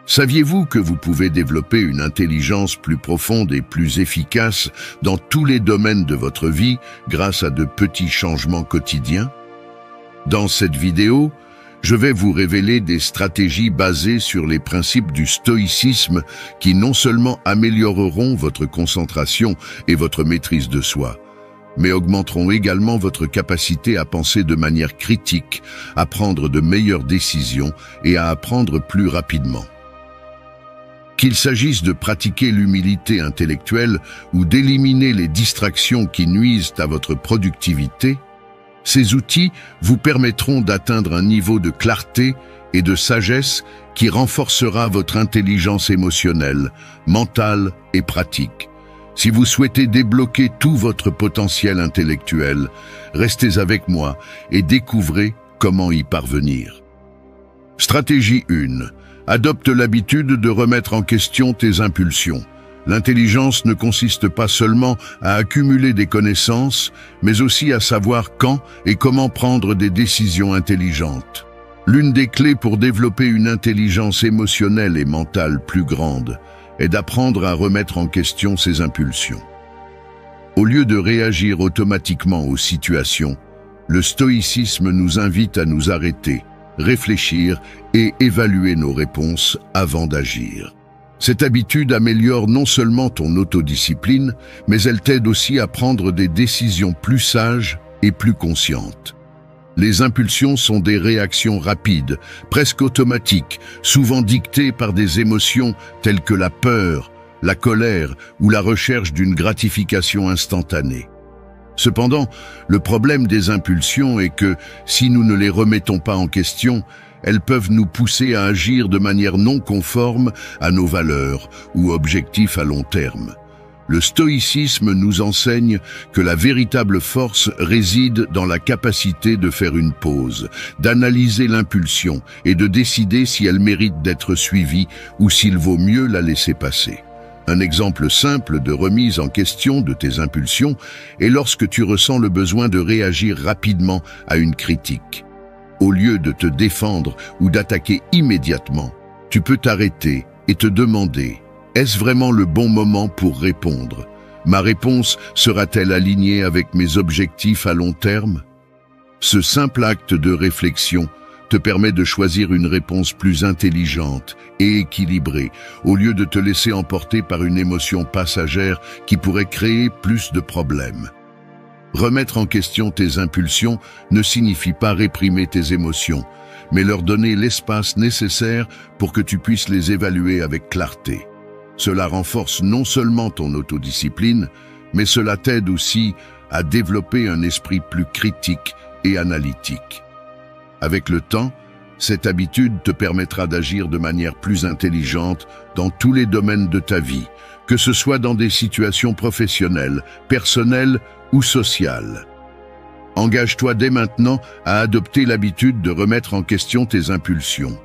Saviez-vous que vous pouvez développer une intelligence plus profonde et plus efficace dans tous les domaines de votre vie grâce à de petits changements quotidiens? Dans cette vidéo, je vais vous révéler des stratégies basées sur les principes du stoïcisme qui non seulement amélioreront votre concentration et votre maîtrise de soi, mais augmenteront également votre capacité à penser de manière critique, à prendre de meilleures décisions et à apprendre plus rapidement. Qu'il s'agisse de pratiquer l'humilité intellectuelle ou d'éliminer les distractions qui nuisent à votre productivité, ces outils vous permettront d'atteindre un niveau de clarté et de sagesse qui renforcera votre intelligence émotionnelle, mentale et pratique. Si vous souhaitez débloquer tout votre potentiel intellectuel, restez avec moi et découvrez comment y parvenir. Stratégie 1. Adopte l'habitude de remettre en question tes impulsions. L'intelligence ne consiste pas seulement à accumuler des connaissances, mais aussi à savoir quand et comment prendre des décisions intelligentes. L'une des clés pour développer une intelligence émotionnelle et mentale plus grande est d'apprendre à remettre en question ses impulsions. Au lieu de réagir automatiquement aux situations, le stoïcisme nous invite à nous arrêter, réfléchir et évaluer nos réponses avant d'agir. Cette habitude améliore non seulement ton autodiscipline, mais elle t'aide aussi à prendre des décisions plus sages et plus conscientes. Les impulsions sont des réactions rapides, presque automatiques, souvent dictées par des émotions telles que la peur, la colère ou la recherche d'une gratification instantanée. Cependant, le problème des impulsions est que, si nous ne les remettons pas en question, elles peuvent nous pousser à agir de manière non conforme à nos valeurs ou objectifs à long terme. Le stoïcisme nous enseigne que la véritable force réside dans la capacité de faire une pause, d'analyser l'impulsion et de décider si elle mérite d'être suivie ou s'il vaut mieux la laisser passer. Un exemple simple de remise en question de tes impulsions est lorsque tu ressens le besoin de réagir rapidement à une critique. Au lieu de te défendre ou d'attaquer immédiatement, tu peux t'arrêter et te demander: est-ce vraiment le bon moment pour répondre? Ma réponse sera-t-elle alignée avec mes objectifs à long terme? Ce simple acte de réflexion te permet de choisir une réponse plus intelligente et équilibrée, au lieu de te laisser emporter par une émotion passagère qui pourrait créer plus de problèmes. Remettre en question tes impulsions ne signifie pas réprimer tes émotions, mais leur donner l'espace nécessaire pour que tu puisses les évaluer avec clarté. Cela renforce non seulement ton autodiscipline, mais cela t'aide aussi à développer un esprit plus critique et analytique. Avec le temps, cette habitude te permettra d'agir de manière plus intelligente dans tous les domaines de ta vie, que ce soit dans des situations professionnelles, personnelles ou sociales. Engage-toi dès maintenant à adopter l'habitude de remettre en question tes impulsions.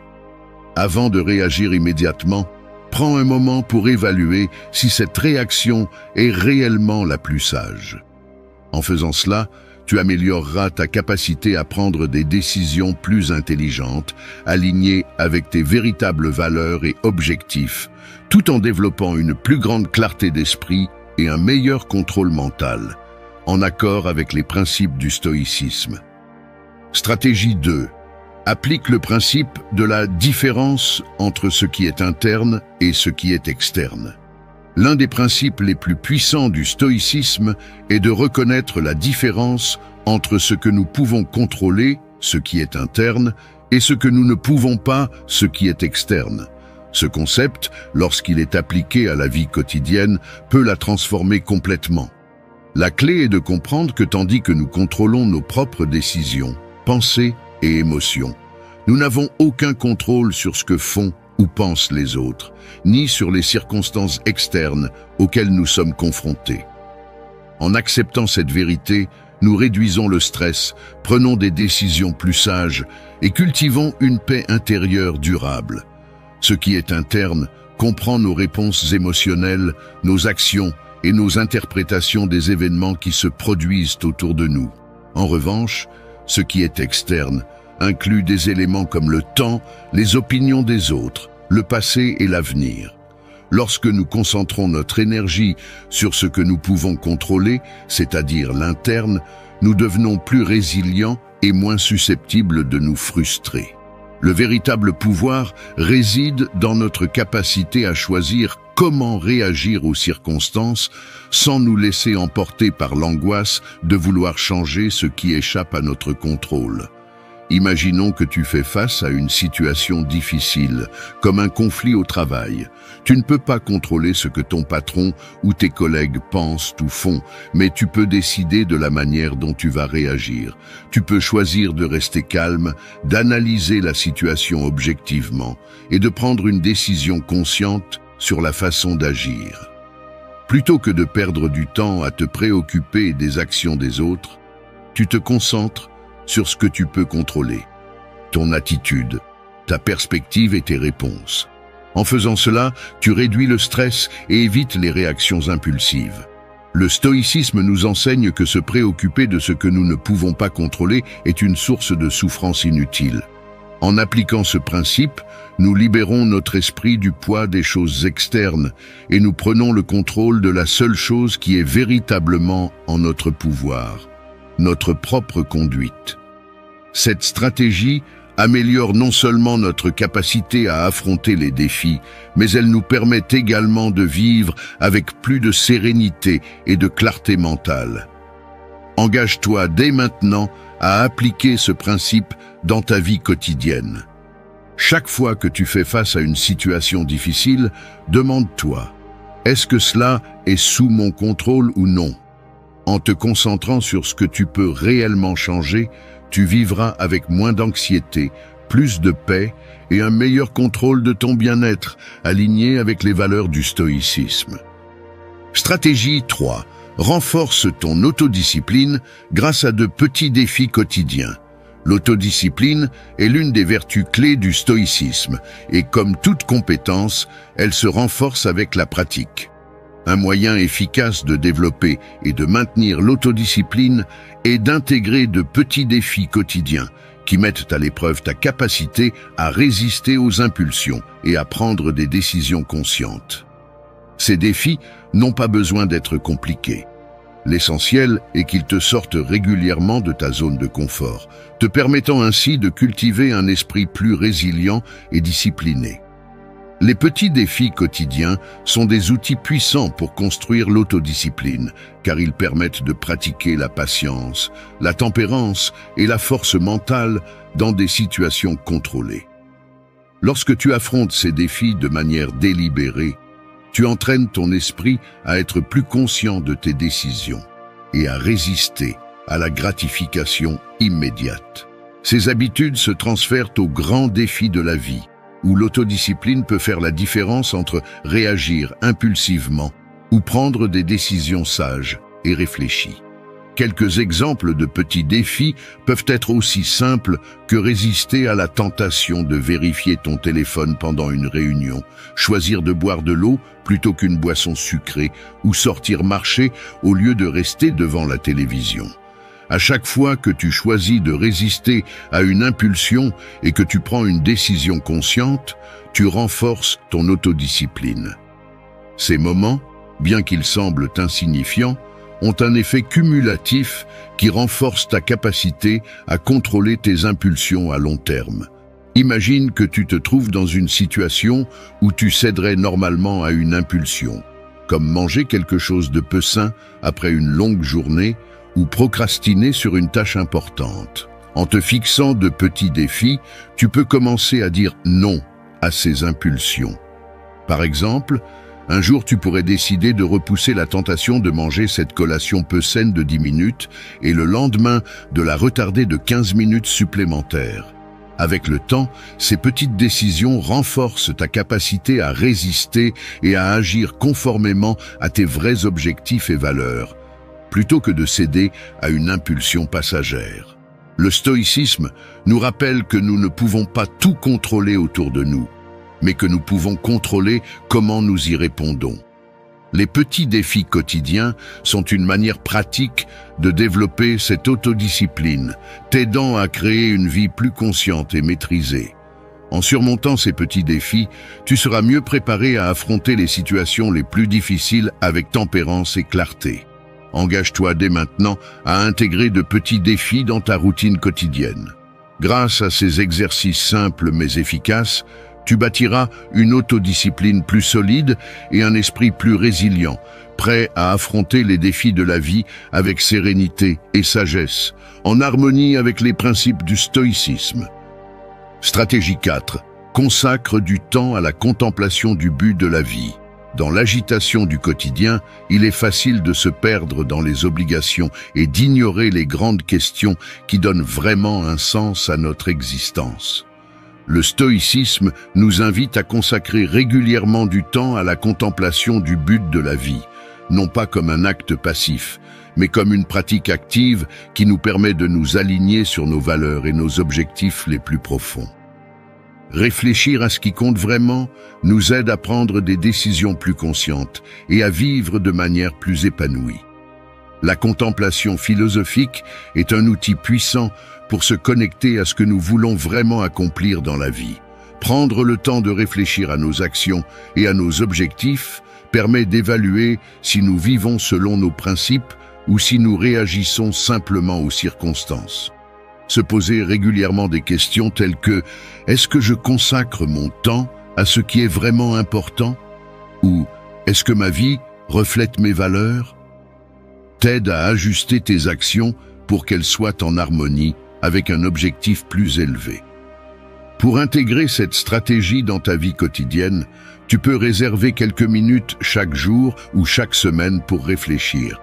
Avant de réagir immédiatement, prends un moment pour évaluer si cette réaction est réellement la plus sage. En faisant cela, tu amélioreras ta capacité à prendre des décisions plus intelligentes, alignées avec tes véritables valeurs et objectifs, tout en développant une plus grande clarté d'esprit et un meilleur contrôle mental, en accord avec les principes du stoïcisme. Stratégie 2. Applique le principe de la différence entre ce qui est interne et ce qui est externe. L'un des principes les plus puissants du stoïcisme est de reconnaître la différence entre ce que nous pouvons contrôler, ce qui est interne, et ce que nous ne pouvons pas, ce qui est externe. Ce concept, lorsqu'il est appliqué à la vie quotidienne, peut la transformer complètement. La clé est de comprendre que tandis que nous contrôlons nos propres décisions, pensées et émotions, nous n'avons aucun contrôle sur ce que font ou pensent les autres, ni sur les circonstances externes auxquelles nous sommes confrontés. En acceptant cette vérité, nous réduisons le stress, prenons des décisions plus sages et cultivons une paix intérieure durable. Ce qui est interne comprend nos réponses émotionnelles, nos actions et nos interprétations des événements qui se produisent autour de nous. En revanche, ce qui est externe inclut des éléments comme le temps, les opinions des autres, le passé et l'avenir. Lorsque nous concentrons notre énergie sur ce que nous pouvons contrôler, c'est-à-dire l'interne, nous devenons plus résilients et moins susceptibles de nous frustrer. Le véritable pouvoir réside dans notre capacité à choisir comment réagir aux circonstances sans nous laisser emporter par l'angoisse de vouloir changer ce qui échappe à notre contrôle. Imaginons que tu fais face à une situation difficile, comme un conflit au travail. Tu ne peux pas contrôler ce que ton patron ou tes collègues pensent ou font, mais tu peux décider de la manière dont tu vas réagir. Tu peux choisir de rester calme, d'analyser la situation objectivement et de prendre une décision consciente sur la façon d'agir. Plutôt que de perdre du temps à te préoccuper des actions des autres, tu te concentres sur ce que tu peux contrôler, ton attitude, ta perspective et tes réponses. En faisant cela, tu réduis le stress et évites les réactions impulsives. Le stoïcisme nous enseigne que se préoccuper de ce que nous ne pouvons pas contrôler est une source de souffrance inutile. En appliquant ce principe, nous libérons notre esprit du poids des choses externes et nous prenons le contrôle de la seule chose qui est véritablement en notre pouvoir, notre propre conduite. Cette stratégie améliore non seulement notre capacité à affronter les défis, mais elle nous permet également de vivre avec plus de sérénité et de clarté mentale. Engage-toi dès maintenant à appliquer ce principe dans ta vie quotidienne. Chaque fois que tu fais face à une situation difficile, demande-toi, est-ce que cela est sous mon contrôle ou non? En te concentrant sur ce que tu peux réellement changer, tu vivras avec moins d'anxiété, plus de paix et un meilleur contrôle de ton bien-être, aligné avec les valeurs du stoïcisme. Stratégie 3. Renforce ton autodiscipline grâce à de petits défis quotidiens. L'autodiscipline est l'une des vertus clés du stoïcisme et comme toute compétence, elle se renforce avec la pratique. Un moyen efficace de développer et de maintenir l'autodiscipline est d'intégrer de petits défis quotidiens qui mettent à l'épreuve ta capacité à résister aux impulsions et à prendre des décisions conscientes. Ces défis n'ont pas besoin d'être compliqués. L'essentiel est qu'ils te sortent régulièrement de ta zone de confort, te permettant ainsi de cultiver un esprit plus résilient et discipliné. Les petits défis quotidiens sont des outils puissants pour construire l'autodiscipline, car ils permettent de pratiquer la patience, la tempérance et la force mentale dans des situations contrôlées. Lorsque tu affrontes ces défis de manière délibérée, tu entraînes ton esprit à être plus conscient de tes décisions et à résister à la gratification immédiate. Ces habitudes se transfèrent aux grands défis de la vie, où l'autodiscipline peut faire la différence entre réagir impulsivement ou prendre des décisions sages et réfléchies. Quelques exemples de petits défis peuvent être aussi simples que résister à la tentation de vérifier ton téléphone pendant une réunion, choisir de boire de l'eau plutôt qu'une boisson sucrée ou sortir marcher au lieu de rester devant la télévision. À chaque fois que tu choisis de résister à une impulsion et que tu prends une décision consciente, tu renforces ton autodiscipline. Ces moments, bien qu'ils semblent insignifiants, ont un effet cumulatif qui renforce ta capacité à contrôler tes impulsions à long terme. Imagine que tu te trouves dans une situation où tu céderais normalement à une impulsion, comme manger quelque chose de peu sain après une longue journée, ou procrastiner sur une tâche importante. En te fixant de petits défis, tu peux commencer à dire non à ces impulsions. Par exemple, un jour tu pourrais décider de repousser la tentation de manger cette collation peu saine de 10 minutes et le lendemain de la retarder de 15 minutes supplémentaires. Avec le temps, ces petites décisions renforcent ta capacité à résister et à agir conformément à tes vrais objectifs et valeurs, plutôt que de céder à une impulsion passagère. Le stoïcisme nous rappelle que nous ne pouvons pas tout contrôler autour de nous, mais que nous pouvons contrôler comment nous y répondons. Les petits défis quotidiens sont une manière pratique de développer cette autodiscipline, t'aidant à créer une vie plus consciente et maîtrisée. En surmontant ces petits défis, tu seras mieux préparé à affronter les situations les plus difficiles avec tempérance et clarté. Engage-toi dès maintenant à intégrer de petits défis dans ta routine quotidienne. Grâce à ces exercices simples mais efficaces, tu bâtiras une autodiscipline plus solide et un esprit plus résilient, prêt à affronter les défis de la vie avec sérénité et sagesse, en harmonie avec les principes du stoïcisme. Stratégie 4. Consacre du temps à la contemplation du but de la vie. Dans l'agitation du quotidien, il est facile de se perdre dans les obligations et d'ignorer les grandes questions qui donnent vraiment un sens à notre existence. Le stoïcisme nous invite à consacrer régulièrement du temps à la contemplation du but de la vie, non pas comme un acte passif, mais comme une pratique active qui nous permet de nous aligner sur nos valeurs et nos objectifs les plus profonds. Réfléchir à ce qui compte vraiment nous aide à prendre des décisions plus conscientes et à vivre de manière plus épanouie. La contemplation philosophique est un outil puissant pour se connecter à ce que nous voulons vraiment accomplir dans la vie. Prendre le temps de réfléchir à nos actions et à nos objectifs permet d'évaluer si nous vivons selon nos principes ou si nous réagissons simplement aux circonstances. Se poser régulièrement des questions telles que « Est-ce que je consacre mon temps à ce qui est vraiment important ?» ou « Est-ce que ma vie reflète mes valeurs ?» t'aide à ajuster tes actions pour qu'elles soient en harmonie avec un objectif plus élevé. Pour intégrer cette stratégie dans ta vie quotidienne, tu peux réserver quelques minutes chaque jour ou chaque semaine pour réfléchir.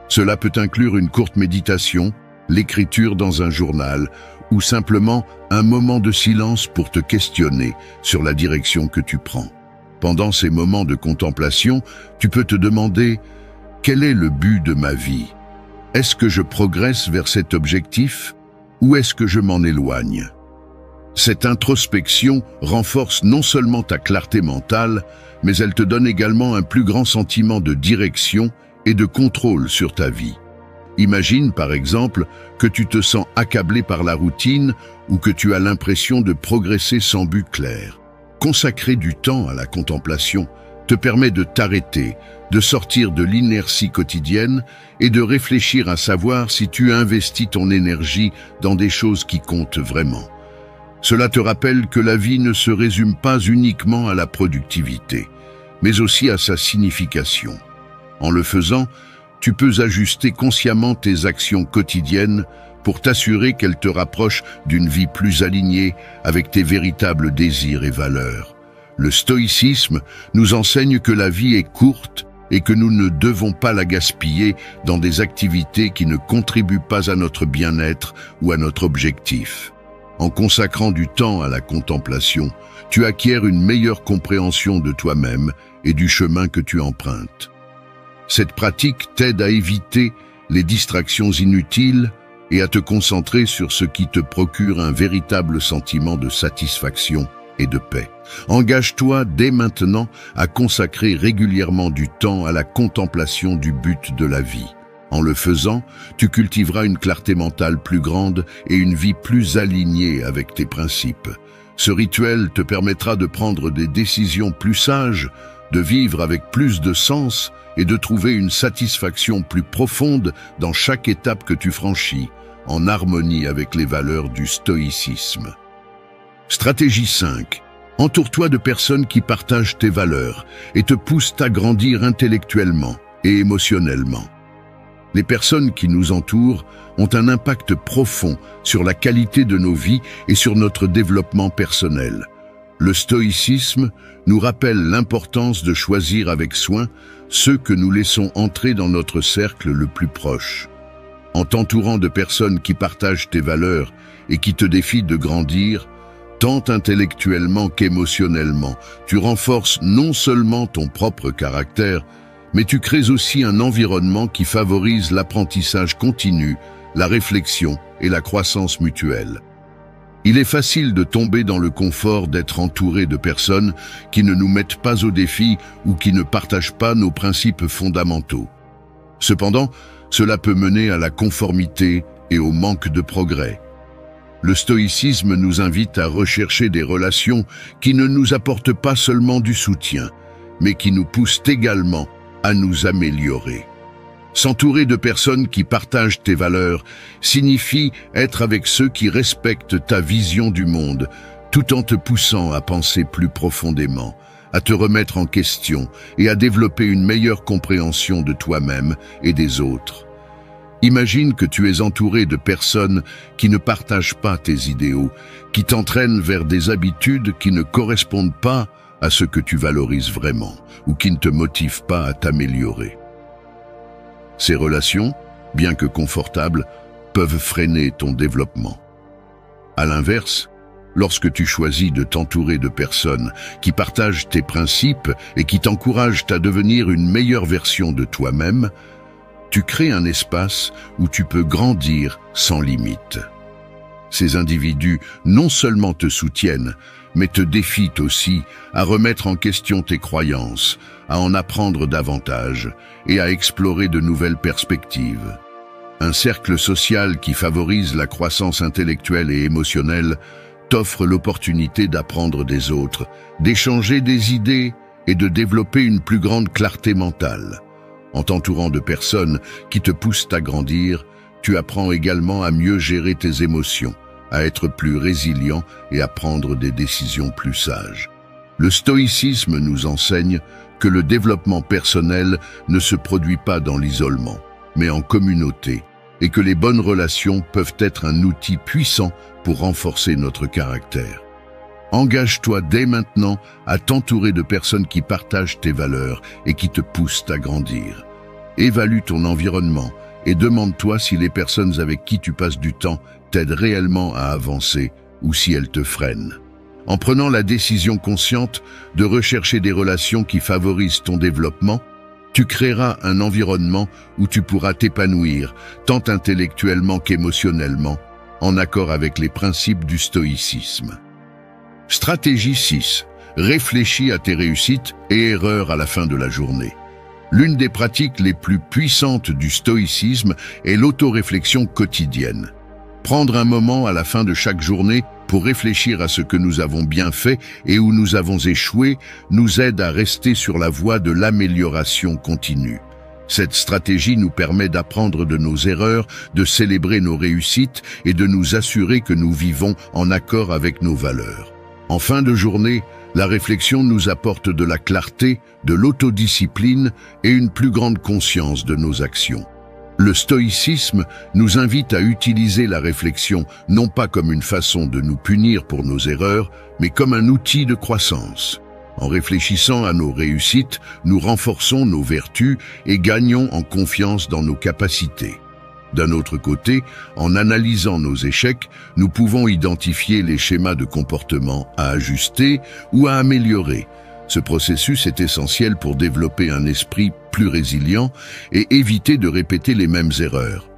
Cela peut inclure une courte méditation, l'écriture dans un journal ou simplement un moment de silence pour te questionner sur la direction que tu prends. Pendant ces moments de contemplation, tu peux te demander « Quel est le but de ma vie ? Est-ce que je progresse vers cet objectif ou est-ce que je m'en éloigne ?» Cette introspection renforce non seulement ta clarté mentale, mais elle te donne également un plus grand sentiment de direction et de contrôle sur ta vie. Imagine par exemple que tu te sens accablé par la routine ou que tu as l'impression de progresser sans but clair. Consacrer du temps à la contemplation te permet de t'arrêter, de sortir de l'inertie quotidienne et de réfléchir à savoir si tu investis ton énergie dans des choses qui comptent vraiment. Cela te rappelle que la vie ne se résume pas uniquement à la productivité, mais aussi à sa signification. En le faisant, tu peux ajuster consciemment tes actions quotidiennes pour t'assurer qu'elles te rapprochent d'une vie plus alignée avec tes véritables désirs et valeurs. Le stoïcisme nous enseigne que la vie est courte et que nous ne devons pas la gaspiller dans des activités qui ne contribuent pas à notre bien-être ou à notre objectif. En consacrant du temps à la contemplation, tu acquiers une meilleure compréhension de toi-même et du chemin que tu empruntes. Cette pratique t'aide à éviter les distractions inutiles et à te concentrer sur ce qui te procure un véritable sentiment de satisfaction et de paix. Engage-toi dès maintenant à consacrer régulièrement du temps à la contemplation du but de la vie. En le faisant, tu cultiveras une clarté mentale plus grande et une vie plus alignée avec tes principes. Ce rituel te permettra de prendre des décisions plus sages, de vivre avec plus de sens et de trouver une satisfaction plus profonde dans chaque étape que tu franchis, en harmonie avec les valeurs du stoïcisme. Stratégie 5. Entoure-toi de personnes qui partagent tes valeurs et te poussent à grandir intellectuellement et émotionnellement. Les personnes qui nous entourent ont un impact profond sur la qualité de nos vies et sur notre développement personnel. Le stoïcisme nous rappelle l'importance de choisir avec soin ceux que nous laissons entrer dans notre cercle le plus proche. En t'entourant de personnes qui partagent tes valeurs et qui te défient de grandir, tant intellectuellement qu'émotionnellement, tu renforces non seulement ton propre caractère, mais tu crées aussi un environnement qui favorise l'apprentissage continu, la réflexion et la croissance mutuelle. Il est facile de tomber dans le confort d'être entouré de personnes qui ne nous mettent pas au défi ou qui ne partagent pas nos principes fondamentaux. Cependant, cela peut mener à la conformité et au manque de progrès. Le stoïcisme nous invite à rechercher des relations qui ne nous apportent pas seulement du soutien, mais qui nous poussent également à nous améliorer. S'entourer de personnes qui partagent tes valeurs signifie être avec ceux qui respectent ta vision du monde, tout en te poussant à penser plus profondément, à te remettre en question et à développer une meilleure compréhension de toi-même et des autres. Imagine que tu es entouré de personnes qui ne partagent pas tes idéaux, qui t'entraînent vers des habitudes qui ne correspondent pas à ce que tu valorises vraiment ou qui ne te motivent pas à t'améliorer. Ces relations, bien que confortables, peuvent freiner ton développement. À l'inverse, lorsque tu choisis de t'entourer de personnes qui partagent tes principes et qui t'encouragent à devenir une meilleure version de toi-même, tu crées un espace où tu peux grandir sans limite. Ces individus non seulement te soutiennent, mais te défient aussi à remettre en question tes croyances, à en apprendre davantage et à explorer de nouvelles perspectives. Un cercle social qui favorise la croissance intellectuelle et émotionnelle t'offre l'opportunité d'apprendre des autres, d'échanger des idées et de développer une plus grande clarté mentale. En t'entourant de personnes qui te poussent à grandir, tu apprends également à mieux gérer tes émotions, à être plus résilient et à prendre des décisions plus sages. Le stoïcisme nous enseigne que le développement personnel ne se produit pas dans l'isolement, mais en communauté, et que les bonnes relations peuvent être un outil puissant pour renforcer notre caractère. Engage-toi dès maintenant à t'entourer de personnes qui partagent tes valeurs et qui te poussent à grandir. Évalue ton environnement et demande-toi si les personnes avec qui tu passes du temps t'aident réellement à avancer ou si elles te freinent. En prenant la décision consciente de rechercher des relations qui favorisent ton développement, tu créeras un environnement où tu pourras t'épanouir, tant intellectuellement qu'émotionnellement, en accord avec les principes du stoïcisme. Stratégie 6. Réfléchis à tes réussites et erreurs à la fin de la journée. L'une des pratiques les plus puissantes du stoïcisme est l'autoréflexion quotidienne. Prendre un moment à la fin de chaque journée pour réfléchir à ce que nous avons bien fait et où nous avons échoué nous aide à rester sur la voie de l'amélioration continue. Cette stratégie nous permet d'apprendre de nos erreurs, de célébrer nos réussites et de nous assurer que nous vivons en accord avec nos valeurs. En fin de journée, la réflexion nous apporte de la clarté, de l'autodiscipline et une plus grande conscience de nos actions. Le stoïcisme nous invite à utiliser la réflexion non pas comme une façon de nous punir pour nos erreurs, mais comme un outil de croissance. En réfléchissant à nos réussites, nous renforçons nos vertus et gagnons en confiance dans nos capacités. D'un autre côté, en analysant nos échecs, nous pouvons identifier les schémas de comportement à ajuster ou à améliorer. Ce processus est essentiel pour développer un esprit plus résilient et éviter de répéter les mêmes erreurs.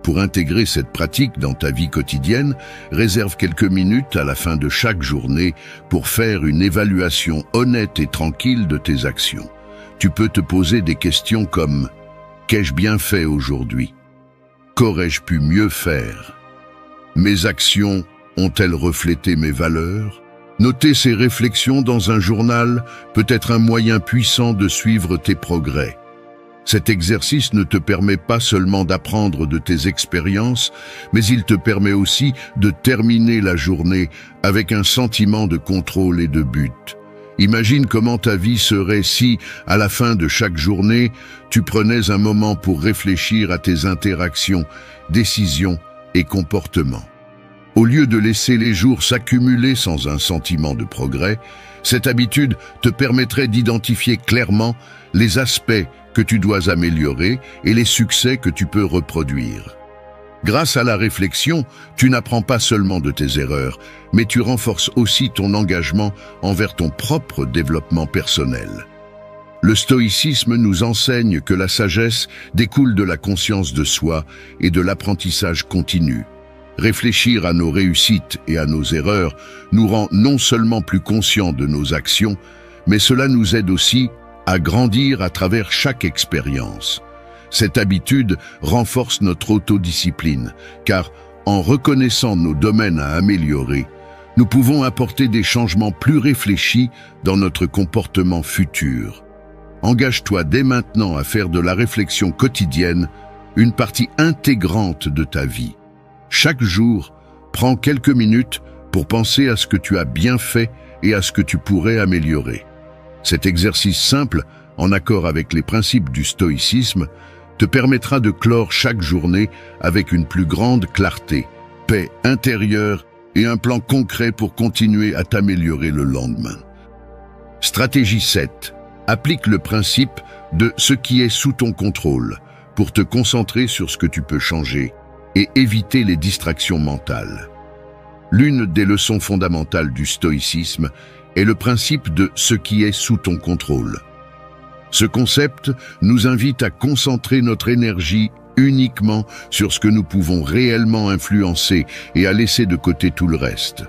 Pour intégrer cette pratique dans ta vie quotidienne, réserve quelques minutes à la fin de chaque journée pour faire une évaluation honnête et tranquille de tes actions. Tu peux te poser des questions comme « Qu'ai-je bien fait aujourd'hui ? Qu'aurais-je pu mieux faire ? Mes actions ont-elles reflété mes valeurs ? » Noter ces réflexions dans un journal peut être un moyen puissant de suivre tes progrès. Cet exercice ne te permet pas seulement d'apprendre de tes expériences, mais il te permet aussi de terminer la journée avec un sentiment de contrôle et de but. Imagine comment ta vie serait si, à la fin de chaque journée, tu prenais un moment pour réfléchir à tes interactions, décisions et comportements. Au lieu de laisser les jours s'accumuler sans un sentiment de progrès, cette habitude te permettrait d'identifier clairement les aspects que tu dois améliorer et les succès que tu peux reproduire. Grâce à la réflexion, tu n'apprends pas seulement de tes erreurs, mais tu renforces aussi ton engagement envers ton propre développement personnel. Le stoïcisme nous enseigne que la sagesse découle de la conscience de soi et de l'apprentissage continu. Réfléchir à nos réussites et à nos erreurs nous rend non seulement plus conscients de nos actions, mais cela nous aide aussi à grandir à travers chaque expérience. Cette habitude renforce notre autodiscipline, car En reconnaissant nos domaines à améliorer, nous pouvons apporter des changements plus réfléchis dans notre comportement futur. Engage-toi dès maintenant à faire de la réflexion quotidienne une partie intégrante de ta vie. Chaque jour, prends quelques minutes pour penser à ce que tu as bien fait et à ce que tu pourrais améliorer. Cet exercice simple, en accord avec les principes du stoïcisme, te permettra de clore chaque journée avec une plus grande clarté, paix intérieure et un plan concret pour continuer à t'améliorer le lendemain. Stratégie 7. Applique le principe de ce qui est sous ton contrôle pour te concentrer sur ce que tu peux changer et éviter les distractions mentales. L'une des leçons fondamentales du stoïcisme est le principe de ce qui est sous ton contrôle. Ce concept nous invite à concentrer notre énergie uniquement sur ce que nous pouvons réellement influencer et à laisser de côté tout le reste.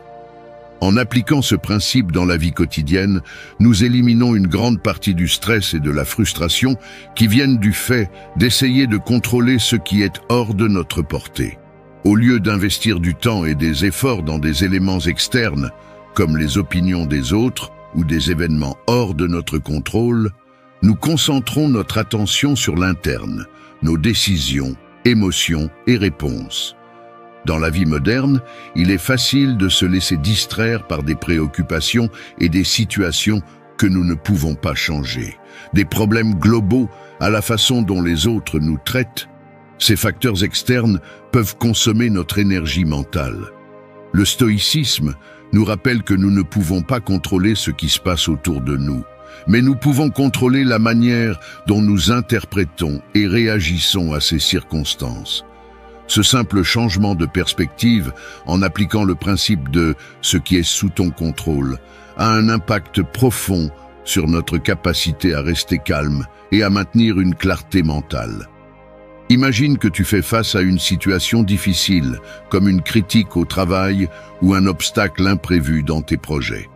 En appliquant ce principe dans la vie quotidienne, nous éliminons une grande partie du stress et de la frustration qui viennent du fait d'essayer de contrôler ce qui est hors de notre portée. Au lieu d'investir du temps et des efforts dans des éléments externes, comme les opinions des autres ou des événements hors de notre contrôle, nous concentrons notre attention sur l'interne, nos décisions, émotions et réponses. Dans la vie moderne, il est facile de se laisser distraire par des préoccupations et des situations que nous ne pouvons pas changer. Des problèmes globaux à la façon dont les autres nous traitent. Ces facteurs externes peuvent consommer notre énergie mentale. Le stoïcisme nous rappelle que nous ne pouvons pas contrôler ce qui se passe autour de nous, mais nous pouvons contrôler la manière dont nous interprétons et réagissons à ces circonstances. Ce simple changement de perspective, en appliquant le principe de ce qui est sous ton contrôle, a un impact profond sur notre capacité à rester calme et à maintenir une clarté mentale. Imagine que tu fais face à une situation difficile, comme une critique au travail ou un obstacle imprévu dans tes projets.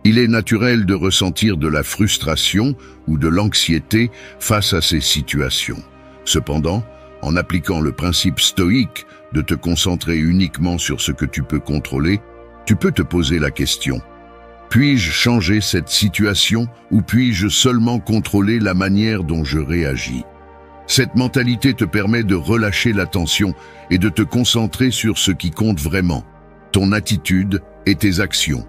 Il est naturel de ressentir de la frustration ou de l'anxiété face à ces situations. Cependant, en appliquant le principe stoïque de te concentrer uniquement sur ce que tu peux contrôler, tu peux te poser la question: puis-je changer cette situation ou puis-je seulement contrôler la manière dont je réagis? Cette mentalité te permet de relâcher la tension et de te concentrer sur ce qui compte vraiment, ton attitude et tes actions.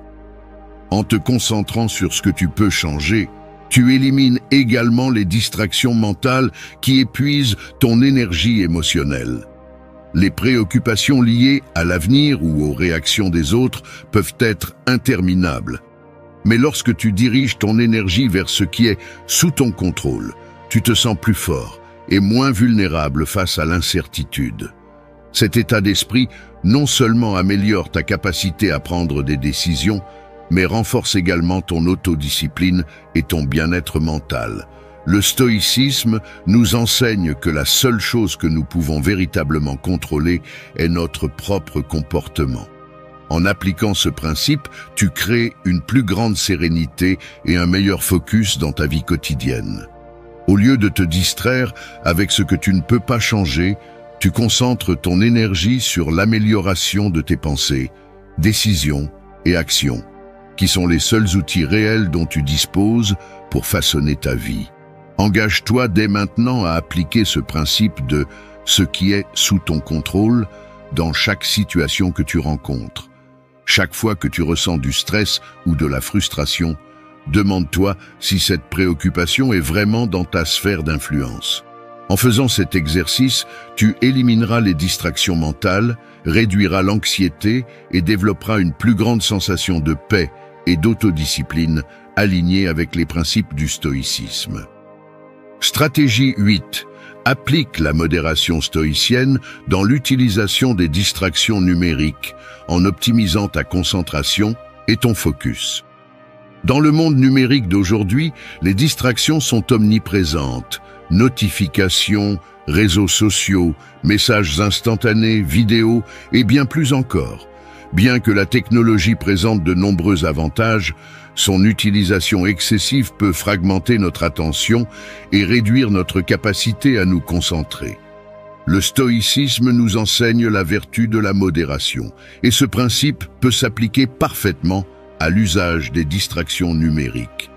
En te concentrant sur ce que tu peux changer, tu élimines également les distractions mentales qui épuisent ton énergie émotionnelle. Les préoccupations liées à l'avenir ou aux réactions des autres peuvent être interminables. Mais lorsque tu diriges ton énergie vers ce qui est sous ton contrôle, tu te sens plus fort et moins vulnérable face à l'incertitude. Cet état d'esprit non seulement améliore ta capacité à prendre des décisions, mais renforce également ton autodiscipline et ton bien-être mental. Le stoïcisme nous enseigne que la seule chose que nous pouvons véritablement contrôler est notre propre comportement. En appliquant ce principe, tu crées une plus grande sérénité et un meilleur focus dans ta vie quotidienne. Au lieu de te distraire avec ce que tu ne peux pas changer, tu concentres ton énergie sur l'amélioration de tes pensées, décisions et actions, qui sont les seuls outils réels dont tu disposes pour façonner ta vie. Engage-toi dès maintenant à appliquer ce principe de ce qui est sous ton contrôle dans chaque situation que tu rencontres. Chaque fois que tu ressens du stress ou de la frustration, demande-toi si cette préoccupation est vraiment dans ta sphère d'influence. En faisant cet exercice, tu élimineras les distractions mentales, réduiras l'anxiété et développeras une plus grande sensation de paix et d'autodiscipline alignée avec les principes du stoïcisme. Stratégie 8. Applique la modération stoïcienne dans l'utilisation des distractions numériques en optimisant ta concentration et ton focus. Dans le monde numérique d'aujourd'hui, les distractions sont omniprésentes. Notifications, réseaux sociaux, messages instantanés, vidéos et bien plus encore. Bien que la technologie présente de nombreux avantages, son utilisation excessive peut fragmenter notre attention et réduire notre capacité à nous concentrer. Le stoïcisme nous enseigne la vertu de la modération, et ce principe peut s'appliquer parfaitement à l'usage des distractions numériques.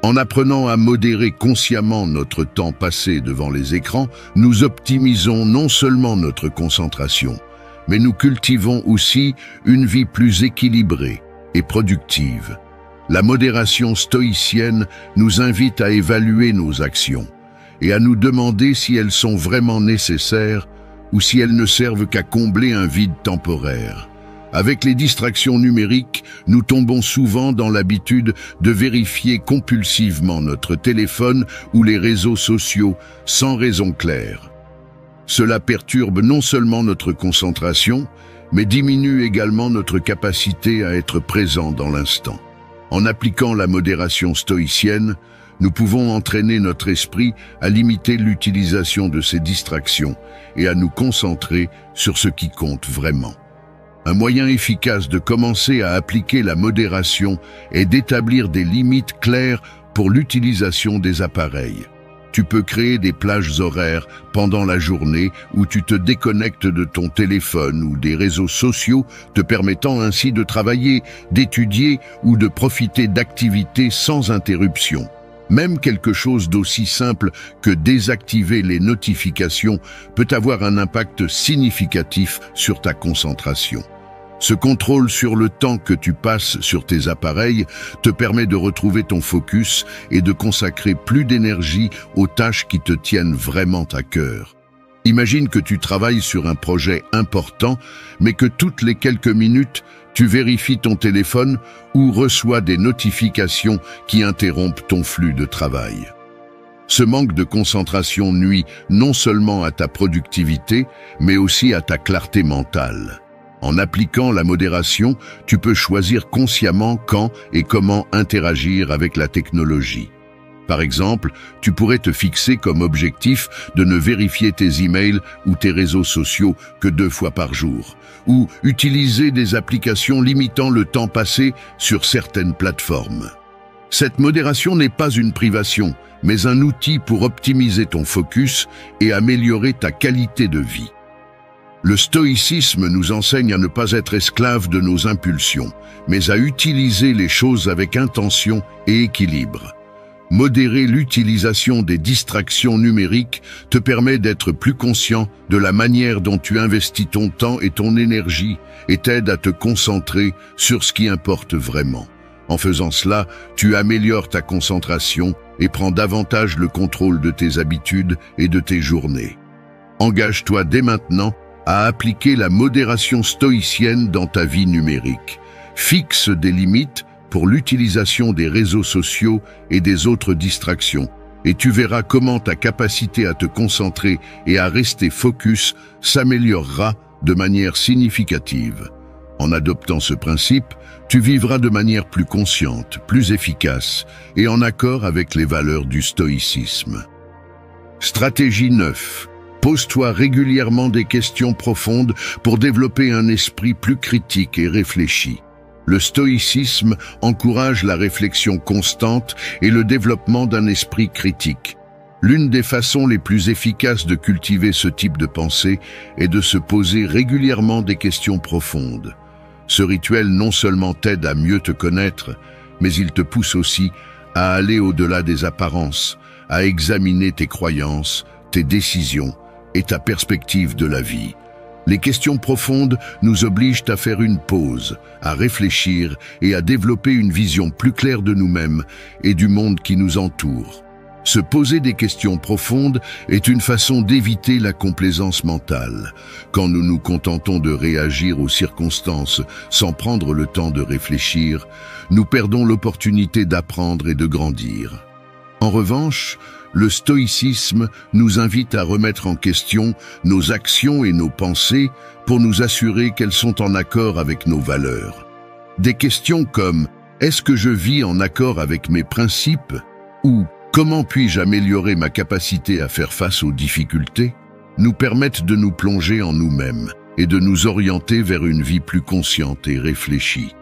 En apprenant à modérer consciemment notre temps passé devant les écrans, nous optimisons non seulement notre concentration, mais nous cultivons aussi une vie plus équilibrée et productive. La modération stoïcienne nous invite à évaluer nos actions et à nous demander si elles sont vraiment nécessaires ou si elles ne servent qu'à combler un vide temporaire. Avec les distractions numériques, nous tombons souvent dans l'habitude de vérifier compulsivement notre téléphone ou les réseaux sociaux sans raison claire. Cela perturbe non seulement notre concentration, mais diminue également notre capacité à être présent dans l'instant. En appliquant la modération stoïcienne, nous pouvons entraîner notre esprit à limiter l'utilisation de ces distractions et à nous concentrer sur ce qui compte vraiment. Un moyen efficace de commencer à appliquer la modération est d'établir des limites claires pour l'utilisation des appareils. Tu peux créer des plages horaires pendant la journée où tu te déconnectes de ton téléphone ou des réseaux sociaux, te permettant ainsi de travailler, d'étudier ou de profiter d'activités sans interruption. Même quelque chose d'aussi simple que désactiver les notifications peut avoir un impact significatif sur ta concentration. Ce contrôle sur le temps que tu passes sur tes appareils te permet de retrouver ton focus et de consacrer plus d'énergie aux tâches qui te tiennent vraiment à cœur. Imagine que tu travailles sur un projet important, mais que toutes les quelques minutes, tu vérifies ton téléphone ou reçois des notifications qui interrompent ton flux de travail. Ce manque de concentration nuit non seulement à ta productivité, mais aussi à ta clarté mentale. En appliquant la modération, tu peux choisir consciemment quand et comment interagir avec la technologie. Par exemple, tu pourrais te fixer comme objectif de ne vérifier tes emails ou tes réseaux sociaux que 2 fois par jour, ou utiliser des applications limitant le temps passé sur certaines plateformes. Cette modération n'est pas une privation, mais un outil pour optimiser ton focus et améliorer ta qualité de vie. Le stoïcisme nous enseigne à ne pas être esclave de nos impulsions, mais à utiliser les choses avec intention et équilibre. Modérer l'utilisation des distractions numériques te permet d'être plus conscient de la manière dont tu investis ton temps et ton énergie et t'aide à te concentrer sur ce qui importe vraiment. En faisant cela, tu améliores ta concentration et prends davantage le contrôle de tes habitudes et de tes journées. Engage-toi dès maintenant à appliquer la modération stoïcienne dans ta vie numérique. Fixe des limites pour l'utilisation des réseaux sociaux et des autres distractions, et tu verras comment ta capacité à te concentrer et à rester focus s'améliorera de manière significative. En adoptant ce principe, tu vivras de manière plus consciente, plus efficace et en accord avec les valeurs du stoïcisme. Stratégie 9. Pose-toi régulièrement des questions profondes pour développer un esprit plus critique et réfléchi. Le stoïcisme encourage la réflexion constante et le développement d'un esprit critique. L'une des façons les plus efficaces de cultiver ce type de pensée est de se poser régulièrement des questions profondes. Ce rituel non seulement t'aide à mieux te connaître, mais il te pousse aussi à aller au-delà des apparences, à examiner tes croyances, tes décisions et ta perspective de la vie. Les questions profondes nous obligent à faire une pause, à réfléchir et à développer une vision plus claire de nous-mêmes et du monde qui nous entoure. Se poser des questions profondes est une façon d'éviter la complaisance mentale. Quand nous nous contentons de réagir aux circonstances sans prendre le temps de réfléchir, nous perdons l'opportunité d'apprendre et de grandir. En revanche, le stoïcisme nous invite à remettre en question nos actions et nos pensées pour nous assurer qu'elles sont en accord avec nos valeurs. Des questions comme « Est-ce que je vis en accord avec mes principes ?» ou « Comment puis-je améliorer ma capacité à faire face aux difficultés ?» nous permettent de nous plonger en nous-mêmes et de nous orienter vers une vie plus consciente et réfléchie.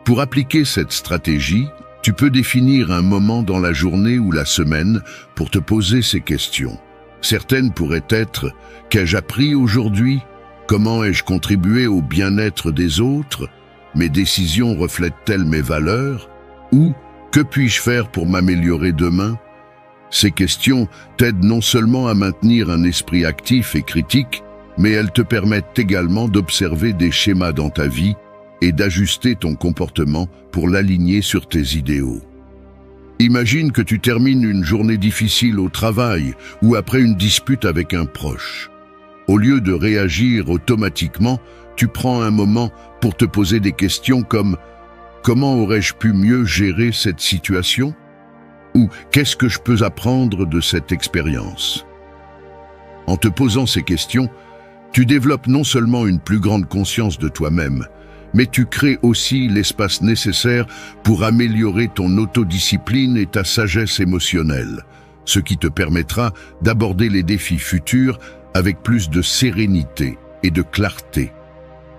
Pour appliquer cette stratégie, tu peux définir un moment dans la journée ou la semaine pour te poser ces questions. Certaines pourraient être « Qu'ai-je appris aujourd'hui ? Comment ai-je contribué au bien-être des autres ? Mes décisions reflètent-elles mes valeurs ? Ou « Que puis-je faire pour m'améliorer demain ?» Ces questions t'aident non seulement à maintenir un esprit actif et critique, mais elles te permettent également d'observer des schémas dans ta vie et d'ajuster ton comportement pour l'aligner sur tes idéaux. Imagine que tu termines une journée difficile au travail ou après une dispute avec un proche. Au lieu de réagir automatiquement, tu prends un moment pour te poser des questions comme « Comment aurais-je pu mieux gérer cette situation ?» ou « Qu'est-ce que je peux apprendre de cette expérience ?» En te posant ces questions, tu développes non seulement une plus grande conscience de toi-même, mais tu crées aussi l'espace nécessaire pour améliorer ton autodiscipline et ta sagesse émotionnelle, ce qui te permettra d'aborder les défis futurs avec plus de sérénité et de clarté.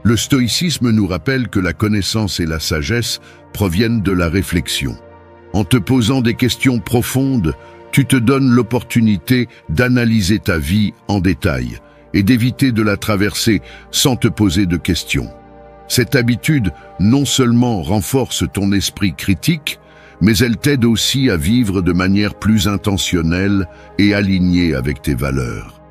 Le stoïcisme nous rappelle que la connaissance et la sagesse proviennent de la réflexion. En te posant des questions profondes, tu te donnes l'opportunité d'analyser ta vie en détail et d'éviter de la traverser sans te poser de questions. Cette habitude non seulement renforce ton esprit critique, mais elle t'aide aussi à vivre de manière plus intentionnelle et alignée avec tes valeurs.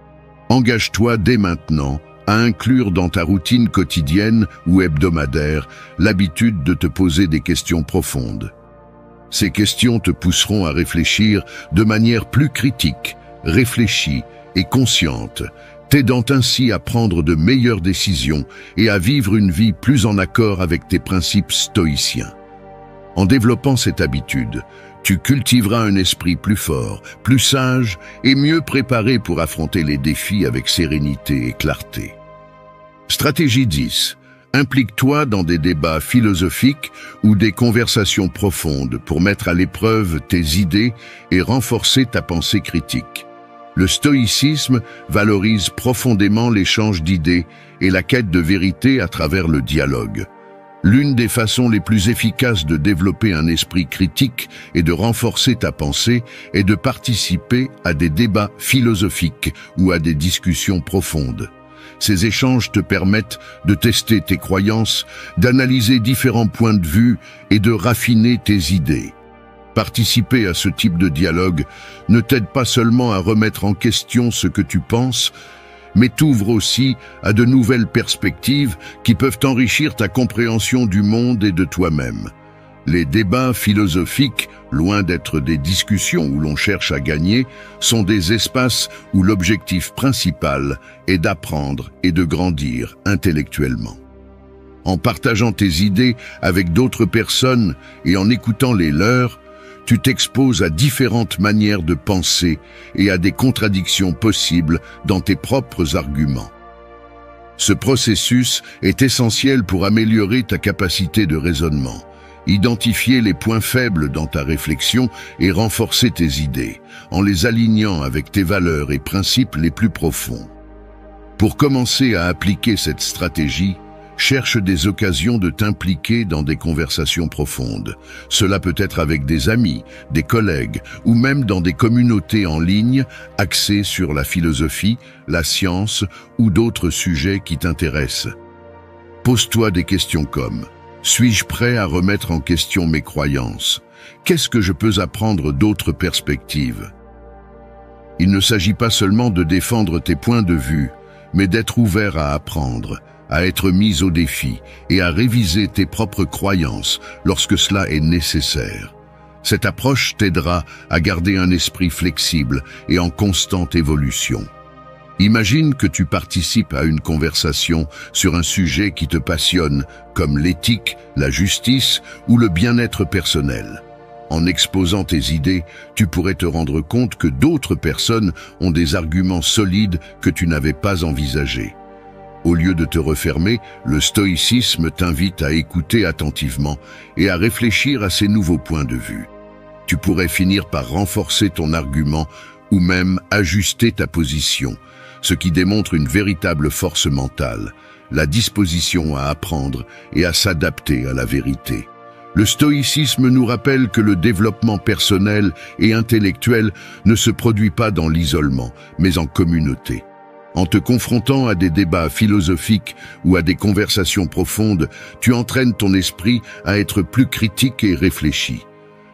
Engage-toi dès maintenant à inclure dans ta routine quotidienne ou hebdomadaire l'habitude de te poser des questions profondes. Ces questions te pousseront à réfléchir de manière plus critique, réfléchie et consciente, t'aidant ainsi à prendre de meilleures décisions et à vivre une vie plus en accord avec tes principes stoïciens. En développant cette habitude, tu cultiveras un esprit plus fort, plus sage et mieux préparé pour affronter les défis avec sérénité et clarté. Stratégie 10. Implique-toi dans des débats philosophiques ou des conversations profondes pour mettre à l'épreuve tes idées et renforcer ta pensée critique. Le stoïcisme valorise profondément l'échange d'idées et la quête de vérité à travers le dialogue. L'une des façons les plus efficaces de développer un esprit critique et de renforcer ta pensée est de participer à des débats philosophiques ou à des discussions profondes. Ces échanges te permettent de tester tes croyances, d'analyser différents points de vue et de raffiner tes idées. Participer à ce type de dialogue ne t'aide pas seulement à remettre en question ce que tu penses, mais t'ouvre aussi à de nouvelles perspectives qui peuvent enrichir ta compréhension du monde et de toi-même. Les débats philosophiques, loin d'être des discussions où l'on cherche à gagner, sont des espaces où l'objectif principal est d'apprendre et de grandir intellectuellement. En partageant tes idées avec d'autres personnes et en écoutant les leurs, tu t'exposes à différentes manières de penser et à des contradictions possibles dans tes propres arguments. Ce processus est essentiel pour améliorer ta capacité de raisonnement, identifier les points faibles dans ta réflexion et renforcer tes idées, en les alignant avec tes valeurs et principes les plus profonds. Pour commencer à appliquer cette stratégie, cherche des occasions de t'impliquer dans des conversations profondes. Cela peut être avec des amis, des collègues ou même dans des communautés en ligne axées sur la philosophie, la science ou d'autres sujets qui t'intéressent. Pose-toi des questions comme « Suis-je prêt à remettre en question mes croyances ? Qu'est-ce que je peux apprendre d'autres perspectives ?» Il ne s'agit pas seulement de défendre tes points de vue, mais d'être ouvert à apprendre, à être mis au défi et à réviser tes propres croyances lorsque cela est nécessaire. Cette approche t'aidera à garder un esprit flexible et en constante évolution. Imagine que tu participes à une conversation sur un sujet qui te passionne, comme l'éthique, la justice ou le bien-être personnel. En exposant tes idées, tu pourrais te rendre compte que d'autres personnes ont des arguments solides que tu n'avais pas envisagés. Au lieu de te refermer, le stoïcisme t'invite à écouter attentivement et à réfléchir à ces nouveaux points de vue. Tu pourrais finir par renforcer ton argument ou même ajuster ta position, ce qui démontre une véritable force mentale, la disposition à apprendre et à s'adapter à la vérité. Le stoïcisme nous rappelle que le développement personnel et intellectuel ne se produit pas dans l'isolement, mais en communauté. En te confrontant à des débats philosophiques ou à des conversations profondes, tu entraînes ton esprit à être plus critique et réfléchi.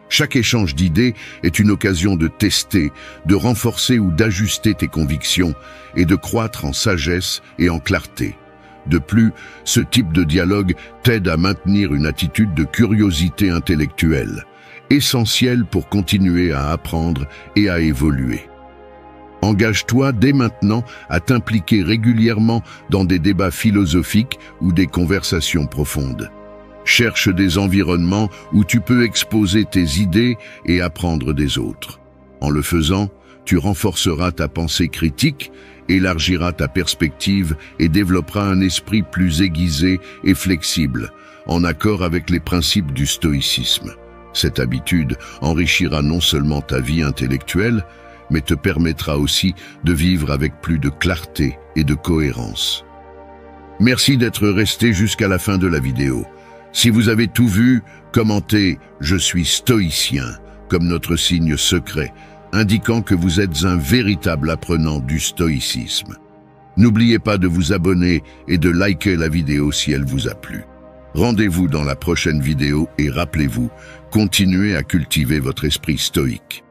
Chaque échange d'idées est une occasion de tester, de renforcer ou d'ajuster tes convictions et de croître en sagesse et en clarté. De plus, ce type de dialogue t'aide à maintenir une attitude de curiosité intellectuelle, essentielle pour continuer à apprendre et à évoluer. Engage-toi dès maintenant à t'impliquer régulièrement dans des débats philosophiques ou des conversations profondes. Cherche des environnements où tu peux exposer tes idées et apprendre des autres. En le faisant, tu renforceras ta pensée critique, élargiras ta perspective et développeras un esprit plus aiguisé et flexible, en accord avec les principes du stoïcisme. Cette habitude enrichira non seulement ta vie intellectuelle, mais te permettra aussi de vivre avec plus de clarté et de cohérence. Merci d'être resté jusqu'à la fin de la vidéo. Si vous avez tout vu, commentez « Je suis stoïcien » comme notre signe secret, indiquant que vous êtes un véritable apprenant du stoïcisme. N'oubliez pas de vous abonner et de liker la vidéo si elle vous a plu. Rendez-vous dans la prochaine vidéo et rappelez-vous, continuez à cultiver votre esprit stoïque.